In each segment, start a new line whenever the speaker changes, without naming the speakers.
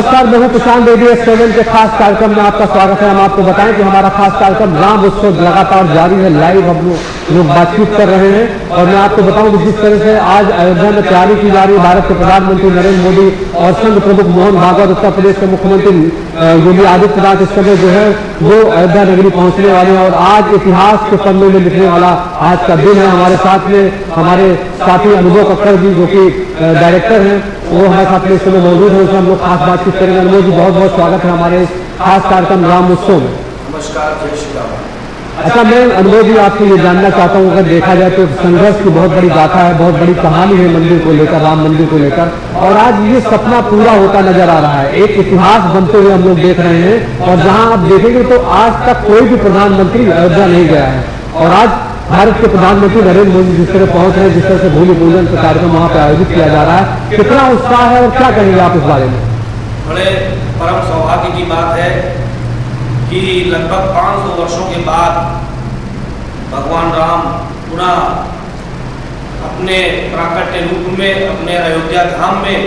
नमस्कार, मैं हूं प्रशांत रेडियो 7 के खास कार्यक्रम में आपका स्वागत है। हम आपको बताएं कि हमारा खास कार्यक्रम राम उत्सव लगातार जारी है। लाइव हम लोग बातचीत कर रहे हैं और मैं आपको बताऊं कि जिस तरह से आज अयोध्या में तैयारी की जा रही है, भारत के प्रधानमंत्री नरेंद्र मोदी और संघ प्रमुख मोहन भागवत, उत्तर प्रदेश के मुख्यमंत्री योगी आदित्यनाथ इस समय जो है वो अयोध्या नगरी पहुंचने वाले हैं और आज इतिहास के पन्नों में लिखने वाला आज का दिन है। हमारे साथ में हमारे साथी अनुभव कक्कड़ जी जो कि डायरेक्टर हैं, वो हमारे साथ में इस समय मौजूद है। उसमें हम लोग खास बातचीत करेंगे। अनुभव जी, बहुत बहुत स्वागत है हमारे खास कार्यक्रम राम उत्सव में।
नमस्कार, जय श्री राम।
अच्छा, मैं अनुभव जी आपसे ये जानना चाहता हूँ, अगर देखा जाए तो संघर्ष की बहुत बड़ी गाथा है, बहुत बड़ी कहानी है मंदिर को लेकर, राम मंदिर को लेकर, और आज ये सपना पूरा होता नजर आ रहा है। एक इतिहास बनते हुए हम लोग देख रहे हैं और जहाँ आप देखेंगे तो आज तक कोई भी प्रधानमंत्री अयोध्या नहीं गया है और आज भारत के प्रधानमंत्री नरेंद्र मोदी जिस तरह पहुंच रहे हैं, जिस तरह से भूमि पूजन का कार्यक्रम वहाँ पे आयोजित किया जा रहा है, कितना उत्साह है और क्या कहेंगे आप इस बारे में?
बड़े परम सौभाग्य की बात है कि लगभग 500 वर्षों के बाद भगवान राम पुनः अपने प्राकट्य रूप में अपने अयोध्या धाम में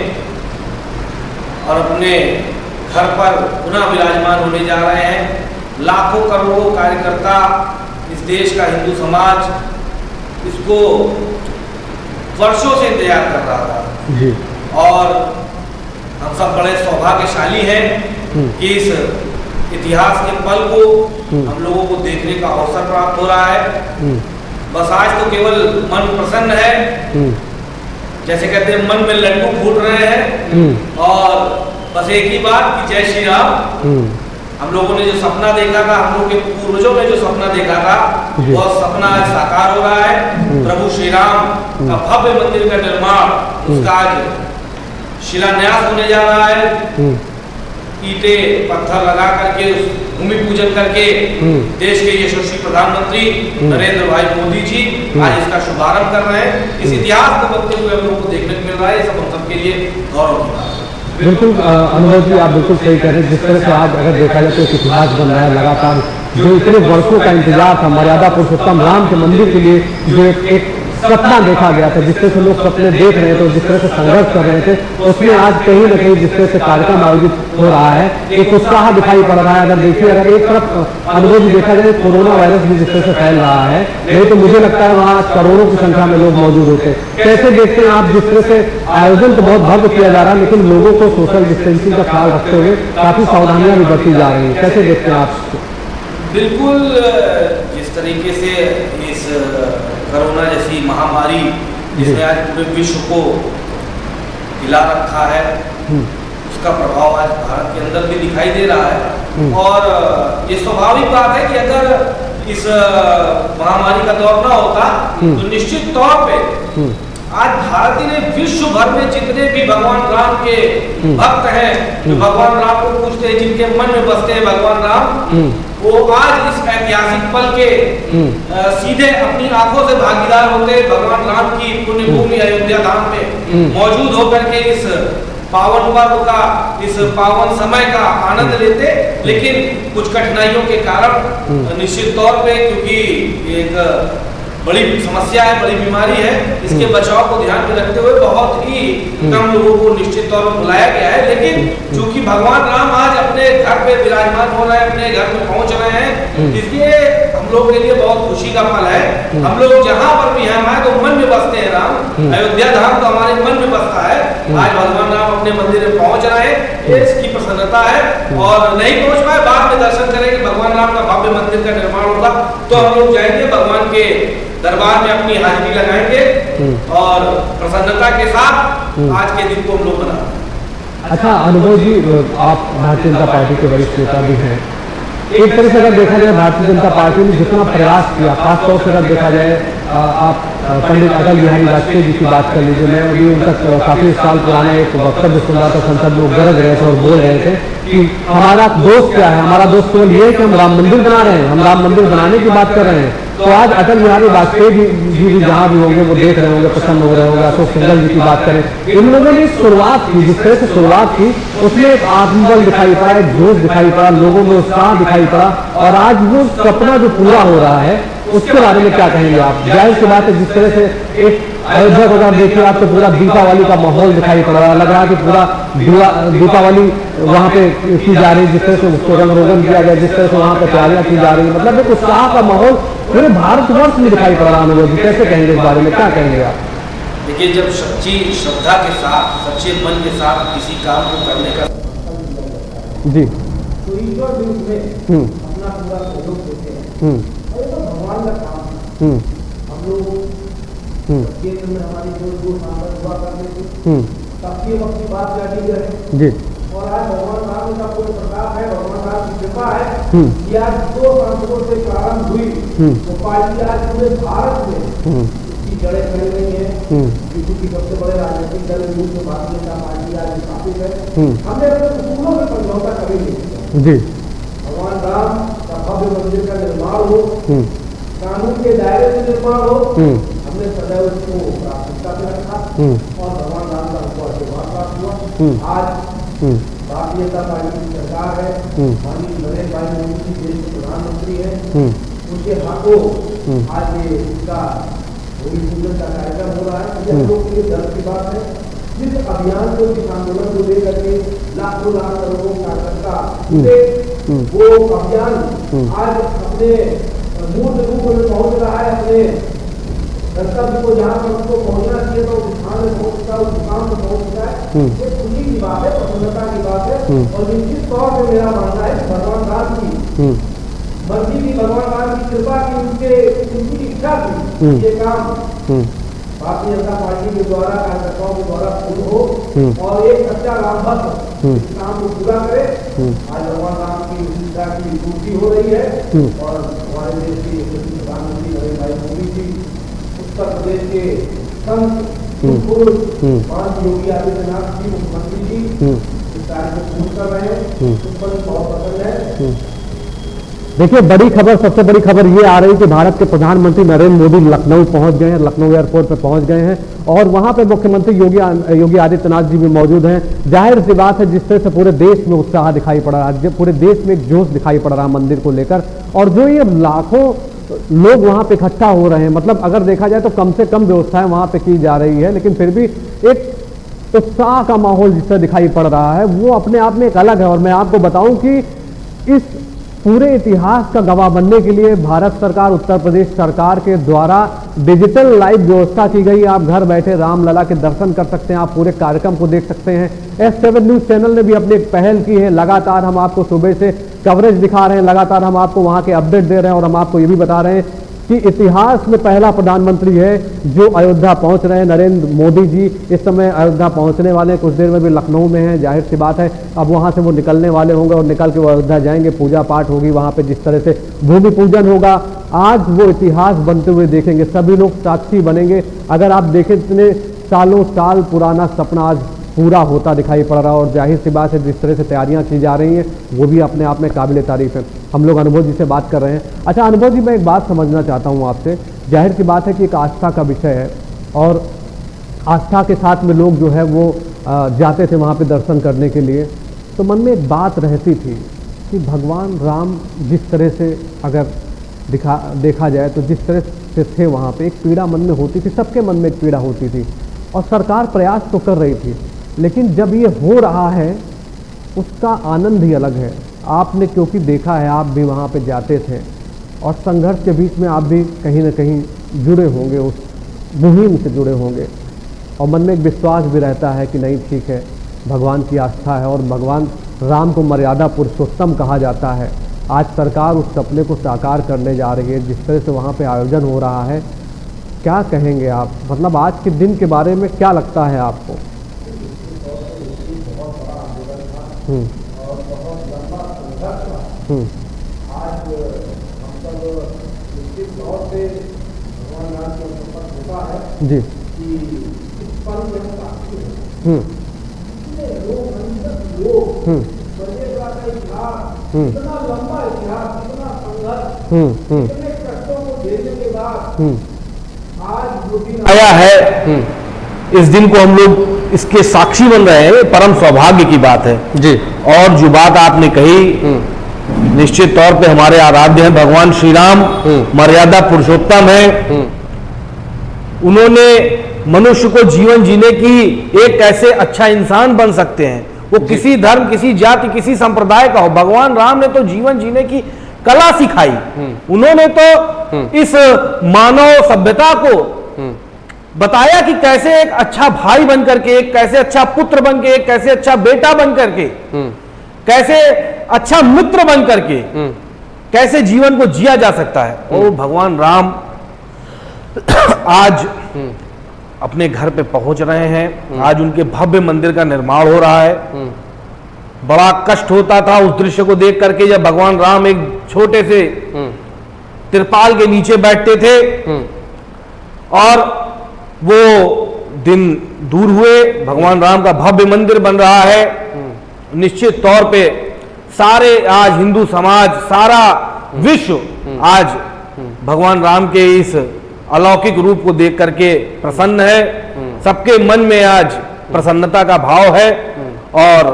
और अपने घर पर पुनः विराजमान होने जा रहे हैं। लाखों करोड़ों कार्यकर्ता, इस देश का हिंदू समाज इसको वर्षों से इंतजार कर रहा था
जी।
और हम सब बड़े सौभाग्यशाली हैं कि इस इतिहास के पल को हम लोगों को देखने का अवसर प्राप्त हो रहा है। बस आज तो केवल मन प्रसन्न है, जैसे कहते हैं मन में लड्डू फूट रहे हैं और बस एक ही बात कि जय श्री राम। हम लोगों ने जो सपना देखा था, हम लोग के पूर्वजों ने जो सपना देखा था, वह सपना आज साकार हो रहा है। प्रभु श्री राम का भव्य मंदिर का निर्माण, उसका आज शिलान्यास होने जा रहा है। ईंटे पत्थर लगा करके, भूमि पूजन करके देश के यशस्वी प्रधानमंत्री नरेंद्र भाई मोदी जी आज इसका शुभारंभ कर रहे हैं। इस इतिहास को बढ़ते हुए हम लोगों को देखने को मिल रहा है। ये सब हम सबके लिए गौरव की बात है।
बिल्कुल अनुभव जी, आप बिल्कुल सही कह रहे हैं। जिस तरह से आज अगर देखा जाए तो एक इतिहास बन रहा है लगातार, जो इतने वर्षों का इंतजार था मर्यादा पुरुषोत्तम राम के मंदिर के लिए, जो एक सपना देखा गया था, जिस तरह से लोग सपने देख रहे थे और जिस तरह से संघर्ष कर रहे थे, उसमें आज कहीं न कहीं जिस तरह से कार्यक्रम आयोजित हो रहा है, एक उत्साह दिखाई पड़ रहा है। अगर देखिए, अगर एक तरफ अनुभव भी देखा जाए, कोरोना वायरस भी जिस तरह से फैल रहा है, नहीं तो मुझे लगता है वहाँ करोड़ों की संख्या में लोग मौजूद होते। कैसे देखते हैं आप, जिस तरह से आयोजन तो बहुत भव्य किया जा रहा है, लेकिन लोगों को सोशल डिस्टेंसिंग का ख्याल रखते हुए काफी सावधानियां भी बरती जा रही है, कैसे देखते हैं आप?
बिल्कुल, जिस तरीके से इस कोरोना जैसी महामारी जिसने आज पूरे विश्व को हिला रखा है, उसका प्रभाव आज भारत के अंदर भी दिखाई दे रहा है। और ये स्वाभाविक बात है कि अगर इस महामारी का दौर ना होता तो निश्चित तौर पे आज भारत ने विश्व भर में जितने भी भगवान राम के भक्त हैं, जो भगवान राम को पूजते हैं, जिनके मन में बसते हैं भगवान राम, वो आज इस ऐतिहासिक पल के सीधे अपनी आंखों से भागीदार होते, भगवान राम की पुण्य भूमि अयोध्या धाम में मौजूद होकर के इस पावन पर्व का, इस पावन समय का आनंद लेते। लेकिन कुछ कठिनाइयों के कारण निश्चित तौर पे, क्योंकि एक बड़ी समस्या है, बड़ी बीमारी है, इसके बचाव को ध्यान में रखते हुए बहुत ही कम लोगों को निश्चित तौर पर बुलाया गया है। लेकिन चूंकि भगवान राम आज अपने घर पे विराजमान हो रहे हैं, अपने घर में पहुंच रहे हैं, इसलिए हम लोग के लिए बहुत खुशी का पल है। हम लोग जहाँ पर भी हम आए तो मन में बसते हैं राम। अयोध्या धाम तो हमारे मन में बसता है। आज भगवान राम अपने मंदिर में पहुंच रहे हैं, इसकी प्रसन्नता है। और नहीं पहुंच पाए, बाद में दर्शन करेंगे, भगवान राम का भव्य मंदिर का निर्माण होगा तो हम लोग जाएंगे, भगवान के दरबार में अपनी हाजिरी लगाएंगे और प्रसन्नता के साथ आज के दिन को हम लोग मनाएंगे।
अच्छा अनुभव जी, आप भारतीय जनता पार्टी के वरिष्ठ नेता भी हैं। एक तरह से अगर देखा जाए भारतीय जनता पार्टी ने जितना प्रयास किया, खासतौर से अगर देखा जाए, आप पंडित अटल बिहारी वाजपेयी जी की बात कर लीजिए। मैं अभी उनका काफी साल पुराना एक वक्तव्य सुन रहा था, संसद में गरज रहे थे और बोल रहे थे कि हमारा दोस्त क्या है, हमारा दोस्त केवल ये है कि हम राम मंदिर बना रहे हैं, हम राम मंदिर बनाने की बात कर रहे हैं। तो आज अटल बिहारी वाजपेयी जी भी जहाँ भी होंगे वो देख रहे होंगे, प्रसन्न हो रहे होंगे। अशोक सिंघल जी की बात करें, इन लोगों ने शुरुआत की, जिस तरह से शुरुआत की उसमें एक आत्मबल दिखाई पड़ा, एक जोश दिखाई पड़ा, लोगों में उत्साह दिखाई पड़ा और आज वो सपना जो पूरा हो रहा है उसके बारे में क्या कहेंगे आप? जाहिर सी बात है, जिस तरह से एक अयोध्या को अगर देखिए आप तो पूरा दीपावली का माहौल दिखाई पड़ रहा है, लग रहा है कि पूरा दीपावली वहाँ पे की जा रही है, जिस तरह से उसको रंग रोगन किया गया, जिस तरह से वहाँ पे तैयारियां की जा रही है, मतलब एक उत्साह का माहौल पूरे भारतवर्ष में दिखाई पड़ रहा है। अनुभव जी कैसे कहेंगे इस बारे में, क्या कहेंगे आप?
देखिए, जब सच्ची श्रद्धा के साथ, सच्चे मन के साथ किसी काम को करने का
जी
तो ईश्वर भी उसमें अपना पूरा सहयोग देते हैं। और ये तो भगवान का काम है। हम लोग केंद्र में हमारी जो सांसद हुआ करते थे, सबकी वक्त बात जाती है
जी,
और आज भगवान राम का कोई प्रताप है, भगवान राम की कृपा है कि आज 2 सांसदों से प्रारंभ हुई तो पार्टी आज पूरे भारत में उसकी जड़ें खड़ी हुई है। विश्व की सबसे बड़े राजनीतिक दल रूप में भारतीय जनता पार्टी आज स्थापित है। हमने अपने उसूलों में समझौता कभी नहीं किया
जी।
भगवान राम का भव्य मंदिर का निर्माण हो, कानून के दायरे में निर्माण हो, हमने सदैव उसको प्राथमिकता में रखा और भगवान राम का हमको आशीर्वाद प्राप्त हुआ। आज भारतीय जनता पार्टी की सरकार है, माननीय नरेंद्र भाई मोदी जी देश के प्रधानमंत्री है, उनके हाथों आज ये इसका भूमि पूजन का कार्यक्रम हो रहा है। हम लोग के लिए गर्व की बात है। जिस अभियान को, जिस आंदोलन को लेकर के लाखों लाख करोड़ों कार्यकर्ता वो अभियान आज अपने मूल रूप में पहुंच रहा है, अपने कर्तव्य को जहाँ पर उसको पहुंचना चाहिए तो उस स्थान में पहुंचता है, उस मुकाम में पहुंचता है। ये खुशी की बात है, प्रसन्नता की बात है। और निश्चित तौर पर मेरा मानना है भगवान राम की मर्जी की, भगवान राम की कृपा की, उनकी इच्छा थी ये काम भारतीय जनता पार्टी के द्वारा, कार्यकर्ताओं के द्वारा पूर्ण हो और एक सच्चा राम भक्त इस काम को पूरा करे। आज भगवान राम की इच्छा की पूर्ति हो रही है और हमारे देश के प्रधानमंत्री नरेंद्र भाई मोदी जी, उत्तर प्रदेश के संत पुरुष माननीय योगी आदित्यनाथ जी, मुख्यमंत्री जी इस कार्य को पूर्ण कर रहे हैं, उस पर बहुत पसंद है।
देखिए, बड़ी खबर, सबसे बड़ी खबर ये आ रही है कि भारत के प्रधानमंत्री नरेंद्र मोदी लखनऊ पहुंच गए हैं, लखनऊ एयरपोर्ट पर पहुंच गए हैं और वहां पे मुख्यमंत्री योगी आदित्यनाथ जी भी मौजूद हैं। जाहिर सी बात है, जिस तरह से पूरे देश में उत्साह दिखाई पड़ रहा है, पूरे देश में एक जोश दिखाई पड़ रहा है मंदिर को लेकर, और जो ये लाखों लोग वहां पे इकट्ठा हो रहे हैं, मतलब अगर देखा जाए तो कम से कम व्यवस्थाएं वहां पे की जा रही है, लेकिन फिर भी एक उत्साह का माहौल जिस तरह दिखाई पड़ रहा है वो अपने आप में एक अलग है। और मैं आपको बताऊं कि इस पूरे इतिहास का गवाह बनने के लिए भारत सरकार, उत्तर प्रदेश सरकार के द्वारा डिजिटल लाइव व्यवस्था की गई। आप घर बैठे रामलला के दर्शन कर सकते हैं, आप पूरे कार्यक्रम को देख सकते हैं। S7 न्यूज़ चैनल ने भी अपनी एक पहल की है, लगातार हम आपको सुबह से कवरेज दिखा रहे हैं, लगातार हम आपको वहाँ के अपडेट दे रहे हैं और हम आपको ये भी बता रहे हैं कि इतिहास में पहला प्रधानमंत्री है जो अयोध्या पहुंच रहे हैं। नरेंद्र मोदी जी इस समय अयोध्या पहुंचने वाले हैं, कुछ देर में भी लखनऊ में हैं। जाहिर सी बात है अब वहां से वो निकलने वाले होंगे और निकल के वो अयोध्या जाएंगे, पूजा पाठ होगी वहां पे, जिस तरह से भूमि पूजन होगा, आज वो इतिहास बनते हुए देखेंगे, सभी लोग साक्षी बनेंगे। अगर आप देखें इतने सालों साल पुराना सपना आज पूरा होता दिखाई पड़ रहा है और जाहिर सी बात है जिस तरह से तैयारियां की जा रही हैं वो भी अपने आप में काबिल तारीफ है। हम लोग अनुभव जी से बात कर रहे हैं। अच्छा अनुभव जी, मैं एक बात समझना चाहता हूं आपसे। जाहिर सी बात है कि एक आस्था का विषय है और आस्था के साथ में लोग जो है वो जाते थे वहाँ पे दर्शन करने के लिए, तो मन में एक बात रहती थी कि भगवान राम जिस तरह से अगर देखा जाए तो जिस तरह से थे वहाँ पे, एक पीड़ा मन में होती थी, सबके मन में एक पीड़ा होती थी और सरकार प्रयास तो कर रही थी, लेकिन जब ये हो रहा है उसका आनंद ही अलग है। आपने क्योंकि देखा है, आप भी वहाँ पे जाते थे और संघर्ष के बीच में आप भी कहीं ना कहीं जुड़े होंगे, उस मुहिम से जुड़े होंगे और मन में एक विश्वास भी रहता है कि नहीं ठीक है, भगवान की आस्था है और भगवान राम को मर्यादा पुरुषोत्तम कहा जाता है। आज सरकार उस सपने को साकार करने जा रही है, जिस तरह से वहाँ पे आयोजन हो रहा है, क्या कहेंगे आप? मतलब आज के दिन के बारे में क्या लगता है आपको?
और बहुत लंबा संघर्ष था। आज हम सब निश्चित तौर से भगवान राम के संपर्क होता है
जी
कि इस पल में हम साक्षी हैं। लोग बनेगा का इतिहास, इतना लंबा इतिहास, इतना संघर्ष, इतने कष्टों को झेलने के बाद आज जो दिन
आया है, इस दिन को हम लोग इसके साक्षी बन रहे हैं, परम सौभाग्य की बात है
जी।
और जो बात आपने कही निश्चित तौर पे हमारे आराध्य हैं भगवान श्री राम, मर्यादा पुरुषोत्तम है। उन्होंने मनुष्य को जीवन जीने की एक कैसे अच्छा इंसान बन सकते हैं, वो किसी धर्म, किसी जाति, किसी संप्रदाय का हो, भगवान राम ने तो जीवन जीने की कला सिखाई। उन्होंने तो इस मानव सभ्यता को बताया कि कैसे एक अच्छा भाई बन करके, एक कैसे अच्छा पुत्र बन के, एक कैसे अच्छा बेटा बन करके, कैसे अच्छा मित्र बन करके कैसे जीवन को जिया जा सकता है। और भगवान राम आज अपने घर पे पहुंच रहे हैं। आज उनके भव्य मंदिर का निर्माण हो रहा है। बड़ा कष्ट होता था उस दृश्य को देख करके, जब भगवान राम एक छोटे से तिरपाल के नीचे बैठते थे और वो दिन दूर हुए। भगवान राम का भव्य मंदिर बन रहा है। निश्चित तौर पे सारे आज हिंदू समाज, सारा विश्व आज भगवान राम के इस अलौकिक रूप को देख करके प्रसन्न है। सबके मन में आज प्रसन्नता का भाव है और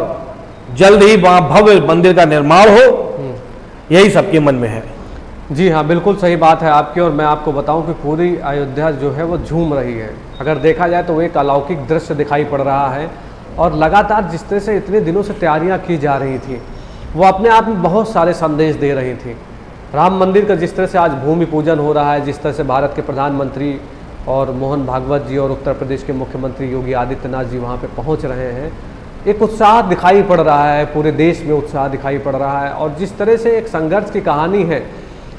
जल्द ही वहां भव्य मंदिर का निर्माण हो, यही सबके मन में है।
जी हाँ, बिल्कुल सही बात है आपकी। और मैं आपको बताऊं कि पूरी अयोध्या जो है वो झूम रही है। अगर देखा जाए तो वो एक अलौकिक दृश्य दिखाई पड़ रहा है। और लगातार जिस तरह से इतने दिनों से तैयारियां की जा रही थी, वो अपने आप में बहुत सारे संदेश दे रही थी। राम मंदिर का जिस तरह से आज भूमि पूजन हो रहा है, जिस तरह से भारत के प्रधानमंत्री और मोहन भागवत जी और उत्तर प्रदेश के मुख्यमंत्री योगी आदित्यनाथ जी वहाँ पे पहुँच रहे हैं, एक उत्साह दिखाई पड़ रहा है, पूरे देश में उत्साह दिखाई पड़ रहा है। और जिस तरह से एक संघर्ष की कहानी है,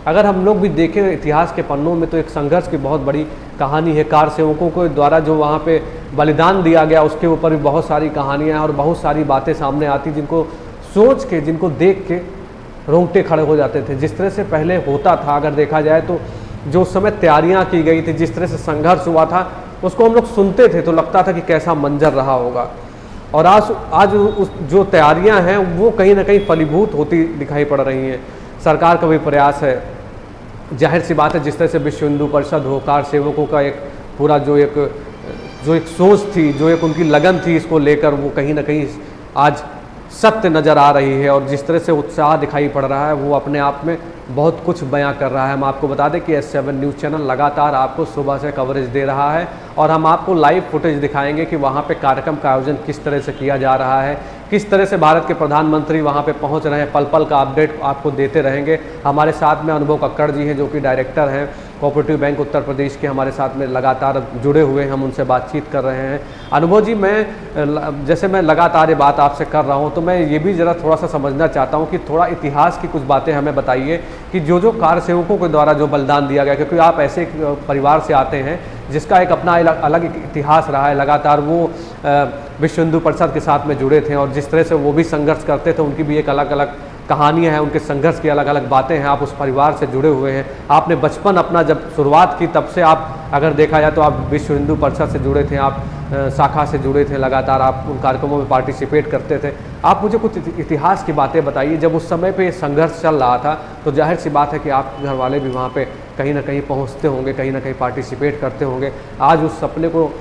अगर हम लोग भी देखें इतिहास के पन्नों में, तो एक संघर्ष की बहुत बड़ी कहानी है। कार सेवकों के द्वारा जो वहाँ पे बलिदान दिया गया, उसके ऊपर भी बहुत सारी कहानियाँ और बहुत सारी बातें सामने आती, जिनको सोच के, जिनको देख के रोंगटे खड़े हो जाते थे। जिस तरह से पहले होता था, अगर देखा जाए तो जो उस समय तैयारियाँ की गई थी, जिस तरह से संघर्ष हुआ था, उसको हम लोग सुनते थे तो लगता था कि कैसा मंजर रहा होगा। और आज उस जो तैयारियां हैं वो कहीं ना कहीं फलीभूत होती दिखाई पड़ रही हैं। सरकार का भी प्रयास है, जाहिर सी बात है, जिस तरह से विश्व हिंदू परिषद हो, कार सेवकों का एक पूरा जो एक सोच थी, जो एक उनकी लगन थी इसको लेकर, वो कहीं ना कहीं आज सत्य नज़र आ रही है। और जिस तरह से उत्साह दिखाई पड़ रहा है, वो अपने आप में बहुत कुछ बयां कर रहा है। हम आपको बता दें कि S7 न्यूज़ चैनल लगातार आपको सुबह से कवरेज दे रहा है और हम आपको लाइव फुटेज दिखाएंगे कि वहाँ पे कार्यक्रम का आयोजन किस तरह से किया जा रहा है, किस तरह से भारत के प्रधानमंत्री वहाँ पे पहुँच रहे हैं। पल पल का अपडेट आपको देते रहेंगे। हमारे साथ में अनुभव कक्कड़ जी हैं, जो कि डायरेक्टर हैं कोऑपरेटिव बैंक उत्तर प्रदेश के, हमारे साथ में लगातार जुड़े हुए हैं, हम उनसे बातचीत कर रहे हैं। अनुभव जी, मैं लगातार ये बात आपसे कर रहा हूँ, तो मैं ये भी ज़रा थोड़ा सा समझना चाहता हूँ कि थोड़ा इतिहास की कुछ बातें हमें बताइए कि जो कार सेवकों के द्वारा जो बलिदान दिया गया, क्योंकि आप ऐसे परिवार से आते हैं जिसका एक अपना अलग इतिहास रहा है। लगातार वो विश्व हिंदू परिषद के साथ में जुड़े थे और जिस तरह से वो भी संघर्ष करते थे, उनकी भी एक अलग अलग कहानियां हैं, उनके संघर्ष की अलग अलग बातें हैं। आप उस परिवार से जुड़े हुए हैं। आपने बचपन अपना जब शुरुआत की, तब से आप अगर देखा जाए तो आप विश्व हिंदू परिषद से जुड़े थे, आप शाखा से जुड़े थे, लगातार आप उन कार्यक्रमों में पार्टिसिपेट करते थे। आप मुझे कुछ इतिहास की बातें बताइए। जब उस समय पे संघर्ष चल रहा था, तो जाहिर सी बात है कि आप घर वाले भी वहाँ पे कहीं ना कहीं पहुँचते होंगे, कहीं ना कहीं पार्टिसिपेट करते होंगे। आज उस सपने को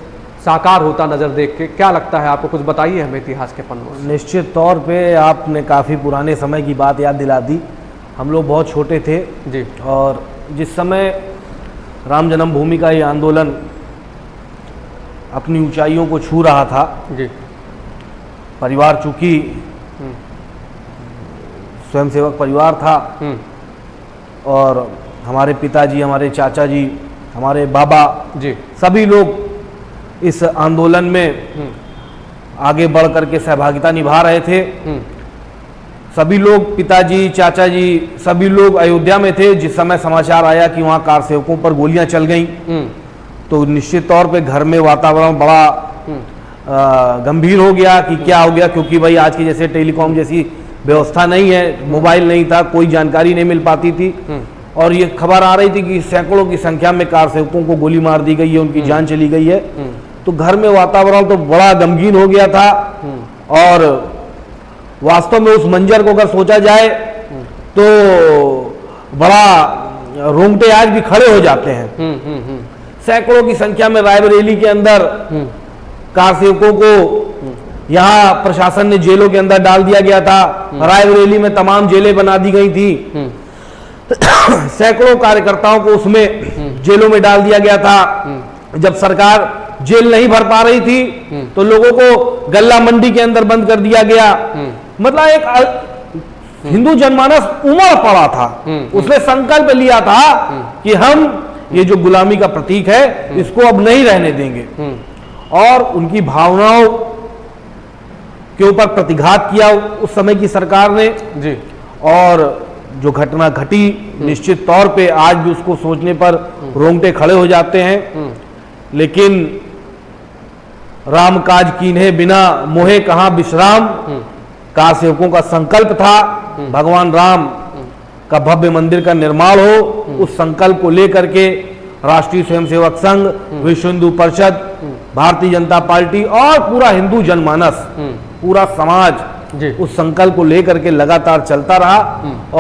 साकार होता नज़र देख के क्या लगता है आपको? कुछ बताइए हमें इतिहास के पन्नों से।
निश्चित तौर पे आपने काफ़ी पुराने समय की बात याद दिला दी। हम लोग बहुत छोटे थे
जी,
और जिस समय राम जन्मभूमि का ये आंदोलन अपनी ऊंचाइयों को छू रहा था
जी,
परिवार चूँकि स्वयंसेवक परिवार था और हमारे पिताजी, हमारे चाचा जी, हमारे बाबा
जी,
सभी लोग इस आंदोलन में आगे बढ़ करके सहभागिता निभा रहे थे। सभी लोग, पिताजी, चाचा जी, सभी लोग अयोध्या में थे जिस समय समाचार आया कि वहाँ कार सेवकों पर गोलियां चल गईं। तो निश्चित तौर पे घर में वातावरण बड़ा गंभीर हो गया कि क्या हो गया, क्योंकि भाई आज की जैसे टेलीकॉम जैसी व्यवस्था नहीं है, मोबाइल नहीं था, कोई जानकारी नहीं मिल पाती थी। और ये खबर आ रही थी कि सैकड़ों की संख्या में कार सेवकों को गोली मार दी गई है, उनकी जान चली गई है। तो घर में वातावरण तो बड़ा गमगीन हो गया था। और वास्तव में उस मंजर को अगर सोचा जाए तो बड़ा रोंगटे आज भी खड़े हो जाते हैं। सैकड़ों की संख्या में रायबरेली के अंदर कार सेवकों को यहाँ प्रशासन ने जेलों के अंदर डाल दिया गया था, रायबरेली में तमाम जेलें बना दी गई थी, सैकड़ों कार्यकर्ताओं को उसमें जेलों में डाल दिया गया था। जब सरकार जेल नहीं भर पा रही थी तो लोगों को गल्ला मंडी के अंदर बंद कर दिया गया। मतलब एक हिंदू जनमानस उमड़ पड़ा था, उसने संकल्प लिया था कि हम ये जो गुलामी का प्रतीक है इसको अब नहीं रहने देंगे, और उनकी भावनाओं के ऊपर प्रतिघात किया उस समय की सरकार ने
जी।
और जो घटना घटी निश्चित तौर पे आज भी उसको सोचने पर रोंगटे खड़े हो जाते हैं। लेकिन राम काज कीन्हे बिना मोहे कहाँ विश्राम कार सेवकों का संकल्प था भगवान राम का भव्य मंदिर का निर्माण हो। उस संकल्प को लेकर के राष्ट्रीय स्वयंसेवक संघ, विश्व हिंदू परिषद, भारतीय जनता पार्टी और पूरा हिंदू जनमानस, पूरा समाज
जी।
उस संकल्प को लेकर के लगातार चलता रहा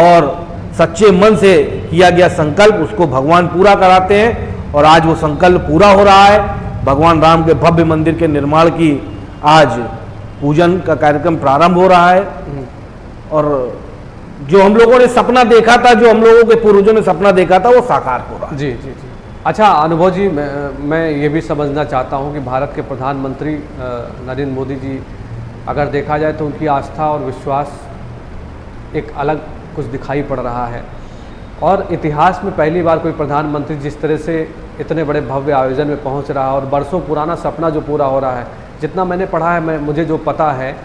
और सच्चे मन से किया गया संकल्प उसको भगवान पूरा कराते हैं। और आज वो संकल्प पूरा हो रहा है। भगवान राम के भव्य मंदिर के निर्माण की आज पूजन का कार्यक्रम प्रारंभ हो रहा है। और जो हम लोगों ने सपना देखा था, जो हम लोगों के पूर्वजों ने सपना देखा था, वो साकार हो रहा है।
जी जी जी। अच्छा अनुभव जी, मैं ये भी समझना चाहता हूँ कि भारत के प्रधानमंत्री नरेंद्र मोदी जी, अगर देखा जाए तो उनकी आस्था और विश्वास एक अलग कुछ दिखाई पड़ रहा है। और इतिहास में पहली बार कोई प्रधानमंत्री जिस तरह से इतने बड़े भव्य आयोजन में पहुंच रहा है और बरसों पुराना सपना जो पूरा हो रहा है। जितना मैंने पढ़ा है, मुझे जो पता है,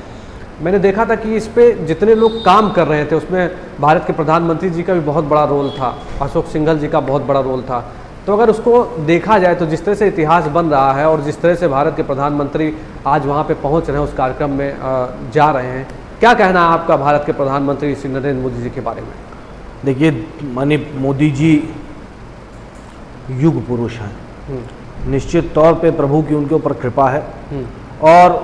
मैंने देखा था कि इस पे जितने लोग काम कर रहे थे उसमें भारत के प्रधानमंत्री जी का भी बहुत बड़ा रोल था, अशोक सिंघल जी का बहुत बड़ा रोल था। तो अगर उसको देखा जाए तो जिस तरह से इतिहास बन रहा है और जिस तरह से भारत के प्रधानमंत्री आज वहाँ पे पहुँच रहे हैं, उस कार्यक्रम में जा रहे हैं, क्या कहना है आपका भारत के प्रधानमंत्री श्री नरेंद्र मोदी जी के बारे में?
देखिए, माननीय मोदी जी युग पुरुष हैं। निश्चित तौर पे प्रभु की उनके ऊपर कृपा है और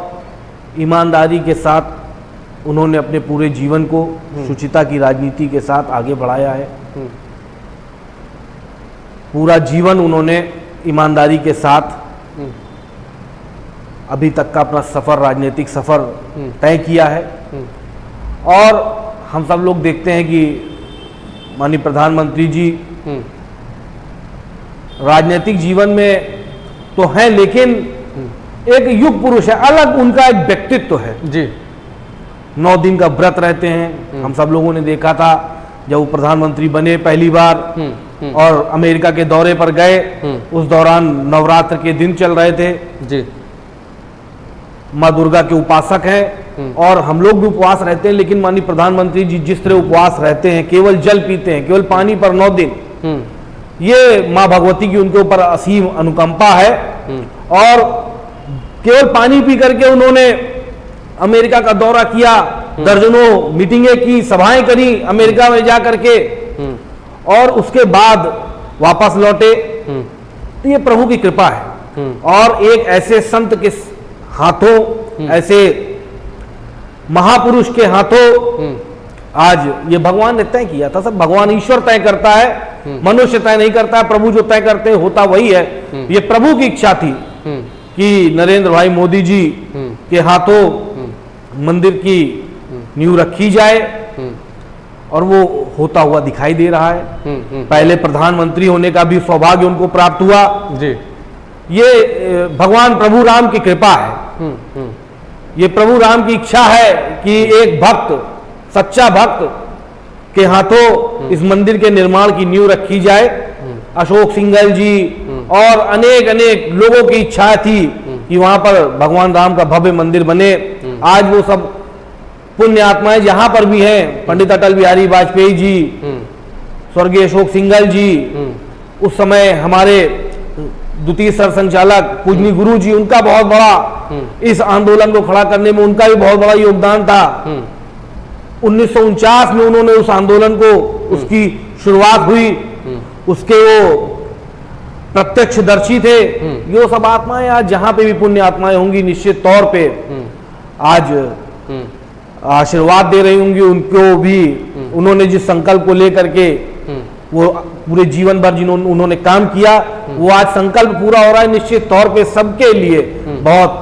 ईमानदारी के साथ उन्होंने अपने पूरे जीवन को शुचिता की राजनीति के साथ आगे बढ़ाया है। पूरा जीवन उन्होंने ईमानदारी के साथ अभी तक का अपना सफर, राजनीतिक सफर तय किया है। और हम सब लोग देखते हैं कि माननीय प्रधानमंत्री जी राजनीतिक जीवन में तो हैं, लेकिन एक युग पुरुष है, अलग उनका एक व्यक्तित्व है
जी।
9 दिन का व्रत रहते हैं। हम सब लोगों ने देखा था जब वो प्रधानमंत्री बने पहली बार और अमेरिका के दौरे पर गए, उस दौरान नवरात्र के दिन चल रहे थे
जी।
माँ दुर्गा के उपासक हैं और हम लोग भी उपवास रहते हैं, लेकिन माननीय प्रधानमंत्री जी जिस तरह उपवास रहते हैं, केवल जल पीते हैं, केवल पानी पर 9 दिन, ये माँ भगवती की उनके ऊपर असीम अनुकंपा है। और केवल पानी पी करके उन्होंने अमेरिका का दौरा किया, दर्जनों मीटिंगें की, सभाएं करी अमेरिका में जा करके, और उसके बाद वापस लौटे। तो ये प्रभु की कृपा है। और एक ऐसे संत के हाथों, ऐसे महापुरुष के हाथों आज ये भगवान ने तय किया था। सब भगवान ईश्वर तय करता है, मनुष्य तय नहीं करता है। प्रभु जो तय करते हैं होता वही है। ये प्रभु की इच्छा थी कि नरेंद्र भाई मोदी जी के हाथों मंदिर की नींव रखी जाए, और वो होता हुआ दिखाई दे रहा है। पहले प्रधानमंत्री होने का भी सौभाग्य उनको प्राप्त हुआ
जी।
ये भगवान प्रभु राम की कृपा है। ये प्रभु राम की इच्छा है कि एक भक्त, सच्चा भक्त के हाथों इस मंदिर के निर्माण की नींव रखी जाए। अशोक सिंघल जी और अनेक अनेक लोगों की इच्छा थी कि वहां पर भगवान राम का भव्य मंदिर बने। आज वो सब पुण्य आत्माएं जहां पर भी हैं, पंडित अटल बिहारी वाजपेयी जी, स्वर्गीय अशोक सिंघल जी, उस समय हमारे द्वितीय सरसंचालक पूजनी गुरु जी, उनका बहुत बड़ा इस आंदोलन को खड़ा करने में उनका भी बहुत बड़ा योगदान था। 1949 में उन्होंने उस आंदोलन को, उसकी शुरुआत हुई, उसके वो प्रत्यक्षदर्शी थे। ये सब आत्माएं आज जहां पे भी पुण्य आत्माएं होंगी, निश्चित तौर पे आज आशीर्वाद दे रही होंगी उनको भी। उन्होंने जिस संकल्प को लेकर के वो पूरे जीवन भर जिन्होंने उन्होंने काम किया, वो आज संकल्प पूरा हो रहा है। निश्चित तौर पे सबके लिए बहुत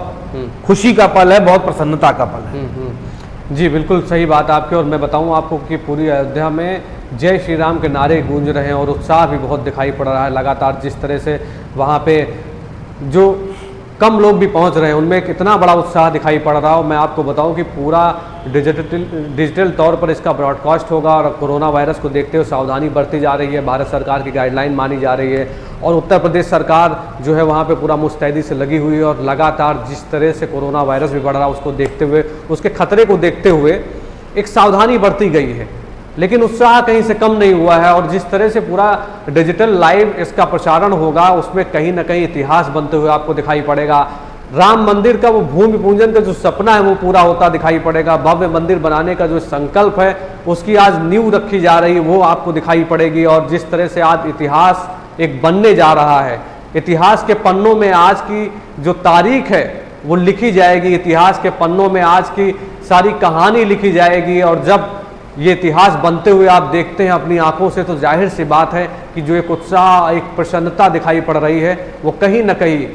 खुशी का पल है, बहुत प्रसन्नता का पल है।
जी बिल्कुल सही बात आपकी। और मैं बताऊं आपको कि पूरी अयोध्या में जय श्री राम के नारे गूंज रहे हैं और उत्साह भी बहुत दिखाई पड़ रहा है। लगातार जिस तरह से वहाँ पे जो कम लोग भी पहुँच रहे हैं उनमें कितना बड़ा उत्साह दिखाई पड़ रहा हो। मैं आपको बताऊं कि पूरा डिजिटल तौर पर इसका ब्रॉडकास्ट होगा और कोरोना वायरस को देखते हुए सावधानी बरती जा रही है, भारत सरकार की गाइडलाइन मानी जा रही है और उत्तर प्रदेश सरकार जो है वहाँ पे पूरा मुस्तैदी से लगी हुई है। और लगातार जिस तरह से कोरोना वायरस भी बढ़ रहा है उसको देखते हुए, उसके खतरे को देखते हुए एक सावधानी बरती गई है, लेकिन उत्साह कहीं से कम नहीं हुआ है। और जिस तरह से पूरा डिजिटल लाइव इसका प्रसारण होगा उसमें कहीं ना कहीं इतिहास बनते हुए आपको दिखाई पड़ेगा। राम मंदिर का वो भूमि पूजन का जो सपना है वो पूरा होता दिखाई पड़ेगा। भव्य मंदिर बनाने का जो संकल्प है उसकी आज नींव रखी जा रही है वो आपको दिखाई पड़ेगी। और जिस तरह से आज इतिहास एक बनने जा रहा है, इतिहास के पन्नों में आज की जो तारीख है वो लिखी जाएगी, इतिहास के पन्नों में आज की सारी कहानी लिखी जाएगी। और जब ये इतिहास बनते हुए आप देखते हैं अपनी आंखों से तो जाहिर सी बात है कि जो एक उत्साह, एक प्रसन्नता दिखाई पड़ रही है वो कहीं ना कहीं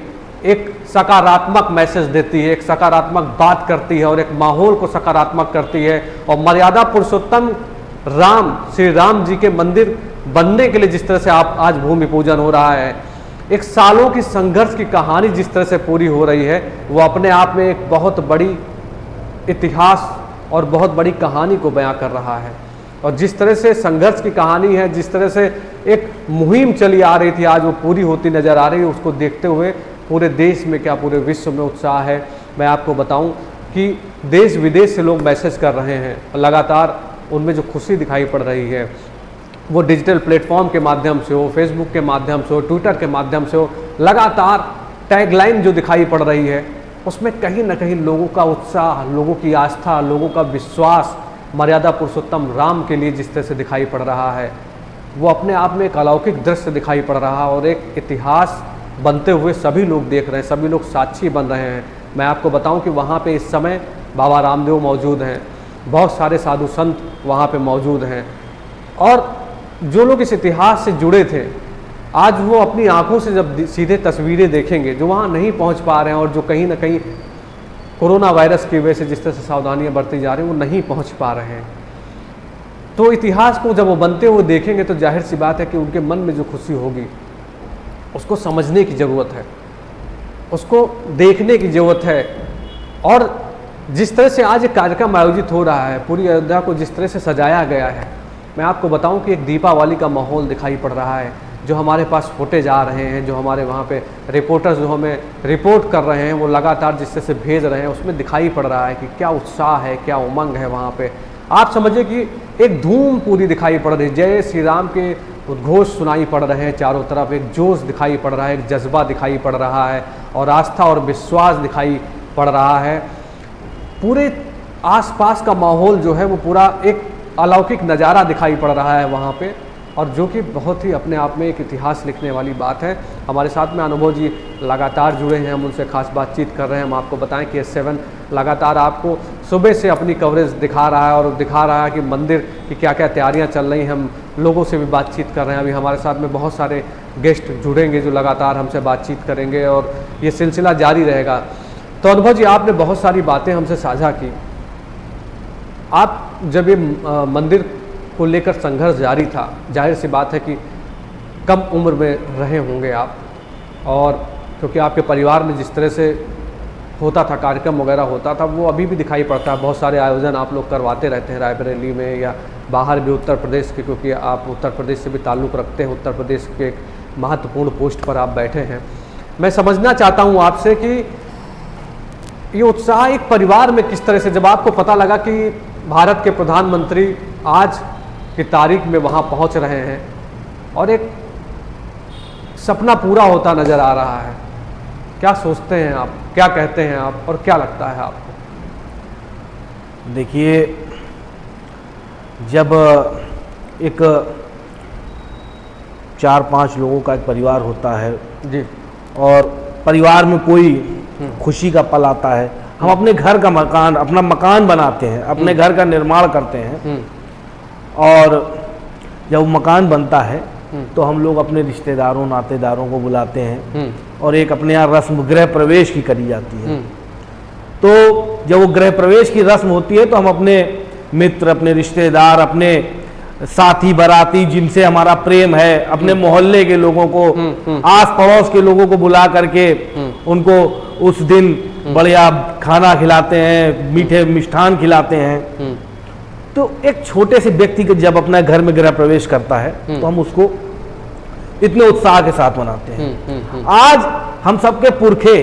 एक सकारात्मक मैसेज देती है, एक सकारात्मक बात करती है और एक माहौल को सकारात्मक करती है। और मर्यादा पुरुषोत्तम राम, श्री राम जी के मंदिर बनने के लिए जिस तरह से आप आज भूमि पूजन हो रहा है, एक सालों की संघर्ष की कहानी जिस तरह से पूरी हो रही है वो अपने आप में एक बहुत बड़ी इतिहास और बहुत बड़ी कहानी को बयां कर रहा है। और जिस तरह से संघर्ष की कहानी है, जिस तरह से एक मुहिम चली आ रही थी आज वो पूरी होती नज़र आ रही है, उसको देखते हुए पूरे देश में क्या पूरे विश्व में उत्साह है। मैं आपको बताऊं कि देश विदेश से लोग मैसेज कर रहे हैं, लगातार उनमें जो खुशी दिखाई पड़ रही है वो डिजिटल प्लेटफॉर्म के माध्यम से हो, फेसबुक के माध्यम से हो, ट्विटर के माध्यम से हो, लगातार टैगलाइन जो दिखाई पड़ रही है उसमें कहीं ना कहीं लोगों का उत्साह, लोगों की आस्था, लोगों का विश्वास मर्यादा पुरुषोत्तम राम के लिए जिस तरह से दिखाई पड़ रहा है वो अपने आप में एक अलौकिक दृश्य दिखाई पड़ रहा है और एक इतिहास बनते हुए सभी लोग देख रहे हैं, सभी लोग साक्षी बन रहे हैं। मैं आपको बताऊं कि वहाँ पे इस समय बाबा रामदेव मौजूद हैं, बहुत सारे साधु संत वहाँ पे मौजूद हैं और जो लोग इस इतिहास से जुड़े थे आज वो अपनी आंखों से जब सीधे तस्वीरें देखेंगे, जो वहाँ नहीं पहुँच पा रहे हैं और जो कहीं ना कहीं कोरोना वायरस की वजह से जिस तरह से सावधानियाँ बरती जा रही हैं वो नहीं पहुँच पा रहे हैं, तो इतिहास को जब वो बनते हुए देखेंगे तो जाहिर सी बात है कि उनके मन में जो खुशी होगी उसको समझने की ज़रूरत है, उसको देखने की ज़रूरत है। और जिस तरह से आज एक कार्यक्रम आयोजित हो रहा है, पूरी अयोध्या को जिस तरह से सजाया गया है, मैं आपको बताऊं कि एक दीपावली का माहौल दिखाई पड़ रहा है। जो हमारे पास फुटेज आ रहे हैं, जो हमारे वहाँ पे रिपोर्टर्स जो हमें रिपोर्ट कर रहे हैं वो लगातार जिस तरह से भेज रहे हैं उसमें दिखाई पड़ रहा है कि क्या उत्साह है, क्या उमंग है वहाँ पे। आप समझिए कि एक धूम पूरी दिखाई पड़ रही है, जय श्री राम के उद्घोष सुनाई पड़ रहे हैं चारों तरफ, एक जोश दिखाई पड़ रहा है, एक जज्बा दिखाई पड़ रहा है और आस्था और विश्वास दिखाई पड़ रहा है। पूरे आसपास का माहौल जो है वो पूरा एक अलौकिक नज़ारा दिखाई पड़ रहा है वहाँ पे और जो कि बहुत ही अपने आप में एक इतिहास लिखने वाली बात है। हमारे साथ में अनुभव जी लगातार जुड़े हैं, हम उनसे खास बातचीत कर रहे हैं। हम आपको बताएं कि S7 लगातार आपको सुबह से अपनी कवरेज दिखा रहा है और दिखा रहा है कि मंदिर की क्या क्या तैयारियां चल रही हैं। हम लोगों से भी बातचीत कर रहे हैं, अभी हमारे साथ में बहुत सारे गेस्ट जुड़ेंगे जो लगातार हमसे बातचीत करेंगे और ये सिलसिला जारी रहेगा। तो अनुभव जी, आपने बहुत सारी बातें हमसे साझा की। आप जब ये मंदिर को लेकर संघर्ष जारी था, जाहिर सी बात है कि कम उम्र में रहे होंगे आप, और क्योंकि आपके परिवार में जिस तरह से होता था, कार्यक्रम वगैरह होता था, वो अभी भी दिखाई पड़ता है। बहुत सारे आयोजन आप लोग करवाते रहते हैं रायबरेली में या बाहर भी उत्तर प्रदेश के, क्योंकि आप उत्तर प्रदेश से भी ताल्लुक़ रखते हैं, उत्तर प्रदेश के एक महत्वपूर्ण पोस्ट पर आप बैठे हैं। मैं समझना चाहता हूँ आपसे कि ये उत्साह एक परिवार में किस तरह से, जब आपको पता लगा कि भारत के प्रधानमंत्री आज की तारीख में वहाँ पहुँच रहे हैं और एक सपना पूरा होता नज़र आ रहा है, क्या सोचते हैं आप, क्या कहते हैं आप और क्या लगता है आपको?
देखिए, जब एक 4-5 लोगों का एक परिवार होता है
जी, और
परिवार में कोई खुशी का पल आता है, हम अपने घर का मकान, अपना मकान बनाते हैं, अपने घर का निर्माण करते हैं और जब वो मकान बनता है तो हम लोग अपने रिश्तेदारों नातेदारों को बुलाते हैं और एक अपने यहाँ रस्म गृह प्रवेश की करी जाती है। तो जब वो गृह प्रवेश की रस्म होती है तो हम अपने मित्र, अपने रिश्तेदार, अपने साथी बाराती जिनसे हमारा प्रेम है, अपने मोहल्ले के लोगों को, आस पड़ोस के लोगों को बुला करके उनको उस दिन बढ़िया खाना खिलाते हैं, मीठे मिष्ठान खिलाते हैं। तो एक छोटे से व्यक्ति के जब अपना घर में गृह प्रवेश करता है तो हम उसको इतने उत्साह के साथ मनाते हैं। आज हम सबके पुरखे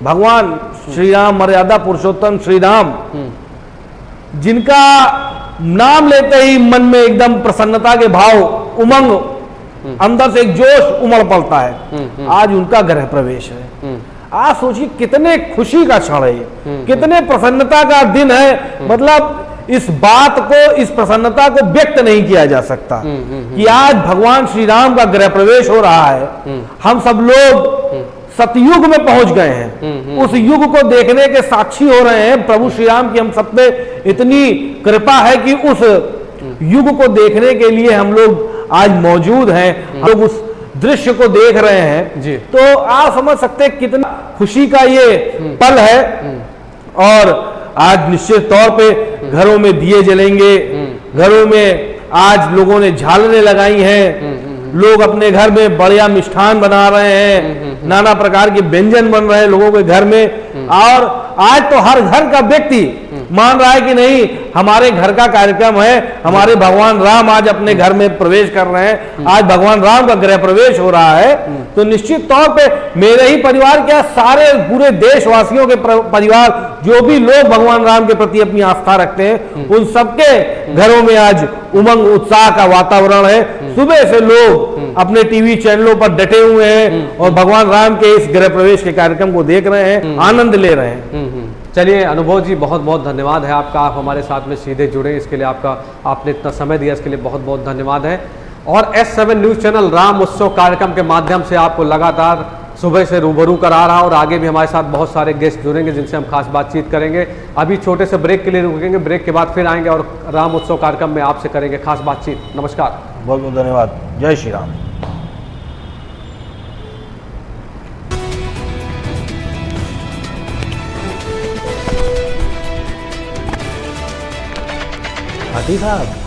भगवान श्री राम, मर्यादा पुरुषोत्तम श्री राम, जिनका नाम लेते ही मन में एकदम प्रसन्नता के भाव, उमंग, अंदर से एक जोश उमड़ पड़ता है, आज उनका गृह प्रवेश है। आज सोचिए कितने खुशी का क्षण है, कितने प्रसन्नता का दिन है। मतलब इस बात को, इस प्रसन्नता को व्यक्त नहीं किया जा सकता कि आज भगवान श्री राम का गृह प्रवेश हो रहा है। हम सब लोग सतयुग में पहुंच गए हैं, उस युग को देखने के साक्षी हो रहे हैं। प्रभु श्री राम की हम सब पे इतनी कृपा है कि उस युग को देखने के लिए हम लोग आज मौजूद हैं, हम लोग उस दृश्य को देख रहे हैं जी। तो आप समझ सकते हैं कितना खुशी का ये पल है। और आज निश्चित तौर पे घरों में दिए जलेंगे, घरों में आज लोगों ने झालरें लगाई हैं, लोग अपने घर में बढ़िया मिष्ठान बना रहे हैं, नाना प्रकार के व्यंजन बन रहे हैं लोगों के घर में। और आज तो हर घर का व्यक्ति मान रहा है कि नहीं, हमारे घर का कार्यक्रम है, हमारे भगवान राम आज अपने घर में प्रवेश कर रहे हैं, आज भगवान राम का गृह प्रवेश हो रहा है। तो निश्चित तौर पे मेरे ही परिवार क्या, सारे पूरे देशवासियों के परिवार, जो भी लोग भगवान राम के प्रति अपनी आस्था रखते हैं, उन सबके घरों में आज उमंग उत्साह का वातावरण है। सुबह से लोग अपने टीवी चैनलों पर डटे हुए हैं और भगवान राम के इस गृह प्रवेश के कार्यक्रम को देख रहे हैं, आनंद ले रहे हैं।
चलिए अनुभव जी, बहुत बहुत धन्यवाद है आपका, आप हमारे साथ में सीधे जुड़े, इसके लिए आपने इतना समय दिया, इसके लिए बहुत बहुत धन्यवाद है। और S7 न्यूज़ चैनल राम उत्सव कार्यक्रम के माध्यम से आपको लगातार सुबह से रूबरू करा रहा और आगे भी हमारे साथ बहुत सारे गेस्ट जुड़ेंगे जिनसे हम खास बातचीत करेंगे। अभी छोटे से ब्रेक के लिए रुकेंगे, ब्रेक के बाद फिर आएंगे और राम उत्सव कार्यक्रम में आपसे करेंगे खास बातचीत। नमस्कार,
बहुत बहुत धन्यवाद। जय श्री राम। हाथी साहब।